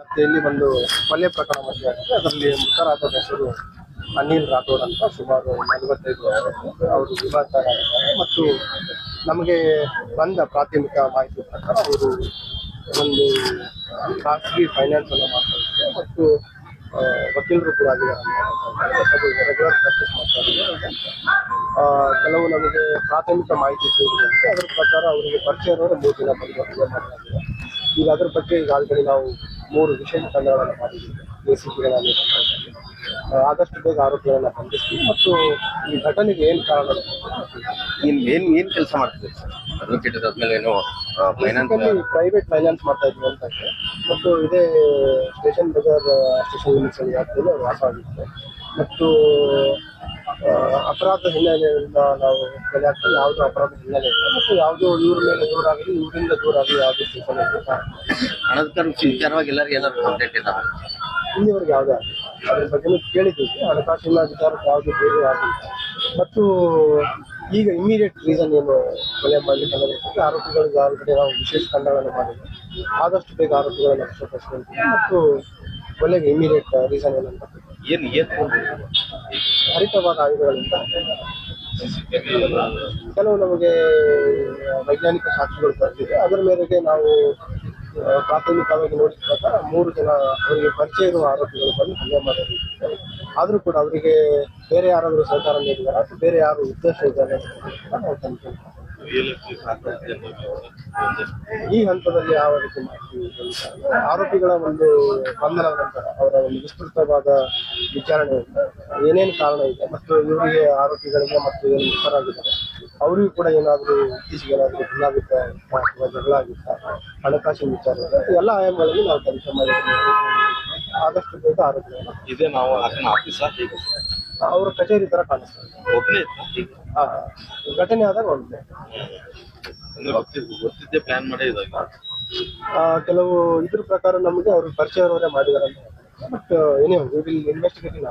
ವ್ಯಾಪ್ತಿಯಲ್ಲಿ ಒಂದು ಕೊಲೆ ಪ್ರಕರಣ ಮಧ್ಯೆ ಆಗಿದೆ. ಅದರಲ್ಲಿ ಮೃತರಾದ ಹೆಸರು ಅನಿಲ್ ರಾಥೋಡ್ ಅಂತ, ಸುಮಾರು 45 ವರ್ಷ. ಅವರು ವಿವಾಹಿತರಾಗಿದ್ದಾರೆ ಮತ್ತು ನಮಗೆ ಬಂದ ಪ್ರಾಥಮಿಕ ಮಾಹಿತಿ ಪ್ರಕಾರ ಅವರು ಒಂದು ಖಾಸಗಿ ಫೈನಾನ್ಸ್ ಅನ್ನು ಮಾಡ್ತಾರೆ ಮತ್ತು ವಕೀಲರು ಕೂಡ ಆಗಿದ್ದಾರೆ. ರೆಗ್ಯುಲರ್ ಪ್ರಾಕ್ಟೀಸ್ ಮಾಡ್ತಾರೆ. ಕೆಲವು ನಮಗೆ ಪ್ರಾಥಮಿಕ ಮಾಹಿತಿ ಸಿಗುವಂತೆ ಅದರ ಪ್ರಕಾರ ಅವರಿಗೆ ಪರಿಚಯ ಇರೋರು 3 ದಿನ ಬಂದು ಮಾಡಲಾಗಿದೆ. ಈಗ ಅದ್ರ ಬಗ್ಗೆ ಈಗಾಗಲೇ ನಾವು 3 ವಿಶೇಷ ತಂಡಗಳನ್ನು ಮಾಡಿದ್ದೀವಿ. ACPಗಳಲ್ಲಿ ಆದಷ್ಟು ಬೇಗ ಆರೋಪಿಗಳನ್ನ ಬಂಧಿಸ್ತೀವಿ ಮತ್ತು ಈ ಘಟನೆಗೆ ಏನು ಕಾರಣ ಏನ್ ಕೆಲಸ ಮಾಡ್ತಿದ್ದೀವಿ ಸರ್? ಅಡ್ವೊಕೇಟ್ ಆದ್ಮೇಲೆ ಏನು ಪ್ರೈವೇಟ್ ಫೈನಾನ್ಸ್ ಮಾಡ್ತಾ ಇದ್ವಿ ಅಂತ ಇದೆ ಮತ್ತು ಇದೇ ಸ್ಟೇಷನ್ ಬಜಾರ್ ಸ್ಟೇಷನ್ ಲಿಮಿಟ್ಸ್ ಅಲ್ಲಿ ವ್ಯಾಪ್ತಿಯಲ್ಲಿ ಅವರು ವಾಸವಾಗಿತ್ತು ಮತ್ತು ಅಪರಾಧ ಹಿನ್ನೆಲೆಯಿಂದ ನಾವು ಬೆಲೆ ಹಾಕ್ತೀವಿ. ಯಾವುದೋ ಅಪರಾಧ ಹಿನ್ನೆಲೆ ಇಲ್ಲ ಮತ್ತು ಯಾವುದೋ ಇವ್ರ ಮೇಲೆ ದೂರ ಆಗಲಿ ಇವರಿಂದ ದೂರ ಆಗಲಿ ಯಾವುದೇ ಸ್ಟೇಷನ್ ಹಣದ ವಿಚಾರವಾಗಿ ಎಲ್ಲರಿಗೂ ಏನಾದ್ರು ಕಂಪ್ಲೇಂಟ್ ಇಲ್ಲ ಇಲ್ಲಿವರೆಗೆ ಯಾವುದೇ ಆಗಲಿ ಅದ್ರ ಬಗ್ಗೆ ಕೇಳಿದ್ದೀವಿ. ಹಣಕಾಸಿನ ವಿಚಾರಕ್ಕೆ ಯಾವುದೇ ಬೇರೆ ಆಗಿಲ್ಲ ಮತ್ತು ಈಗ ಇಮಿಡಿಯೇಟ್ ರೀಸನ್ ಏನು ಕೊಲೆ ಮಾಡಲಿಕ್ಕೆ ಅನ್ನೋದಕ್ಕೆ ಆರೋಪಿಗಳಿಗೆ ಆಲ್ರೆಡಿ ನಾವು ವಿಶೇಷ ತಂಡಗಳನ್ನು ಮಾಡಿದ್ವಿ. ಆದಷ್ಟು ಬೇಗ ಆರೋಪಿಗಳನ್ನು ವಶಪಡಿಸಿಕೊಳ್ತೀವಿ ಮತ್ತು ಕೊಲೆಗೆ ಇಮಿಡಿಯೇಟ್ ರೀಸನ್ ಏನಂತ ಹರಿತವಾದ ಆಯುಧಗಳಿಂದ ಕೆಲವು ನಮಗೆ ವೈಜ್ಞಾನಿಕ ಸಾಕ್ಷಿಗಳು ಬರ್ತಿದೆ. ಅದರ ಮೇರೆಗೆ ನಾವು ಪ್ರಾಥಮಿಕವಾಗಿ ನೋಡಿದ ಪ್ರಕಾರ 3 ಜನ ಅವರಿಗೆ ಪರಿಚಯ ಇರುವ ಆರೋಪಿಗಳು ಬಂದು ಹಲ್ಲೆ ಮಾಡಿದ್ದಾರೆ. ಆದರೂ ಕೂಡ ಅವರಿಗೆ ಬೇರೆ ಯಾರಾದರೂ ಸಹಕಾರ ನೀಡಿದ್ದಾರೆ ಅಥವಾ ಬೇರೆ ಯಾರು ಉದ್ದೇಶ ಇದ್ದಾರೆ ನಾವು ತನಿಖೆ ಈ ಹಂತದಲ್ಲಿ ಯಾವ ರೀತಿ ಮಾಡ್ತೀವಿ. ಆರೋಪಿಗಳ ಒಂದು ಬಂಧನದ ನಂತರ ಅವರ ಒಂದು ವಿಸ್ತೃತವಾದ ವಿಚಾರಣೆ ಏನೇನು ಕಾರಣ ಇದೆ ಮತ್ತು ಇವರಿಗೆ ಆರೋಪಿಗಳಿಗೆ ಮತ್ತು ಏನು ಮುಖರಾಗಿದ್ದಾರೆ ಅವರಿಗೂ ಕೂಡ ಏನಾದರೂ ಇತ್ತೀಚೆಗೆ ಏನಾದರೂ ಭಿನ್ನಾಭಿಪ್ರಾಯ ಅಥವಾ ಜಗಳ ಆಗಿತ್ತ, ಹಣಕಾಸಿನ ವಿಚಾರ ಇದೆ, ಎಲ್ಲ ಆಯಾಮಗಳಲ್ಲಿ ನಾವು ತನಿಖೆ ಮಾಡಿದ್ದೀವಿ. ಆದಷ್ಟು ಬೇಗ ಆರೋಪಿಗಳನ್ನ ಇದೆ ನಾವು ಆಫೀಸ್ ಅವರ ಕಚೇರಿ ತರ ಕಾಣಿಸ್ತಾರೆ. ಘಟನೆ ಆದಾಗ ಒಂದು ಗೊತ್ತಿದ್ದೆ ಪ್ಲಾನ್ ಮಾಡಿ ಕೆಲವು ಇದ್ರ ಪ್ರಕಾರ ನಮಗೆ ಅವ್ರ ಪರಿಚಯ ಅವರೇ ಮಾಡಿದಾರೆ ಅಂತ. ಬಟ್ ಏನೇ ವಿಲ್ ಇನ್ವೆಸ್ಟಿಗೇಟಿಂಗ್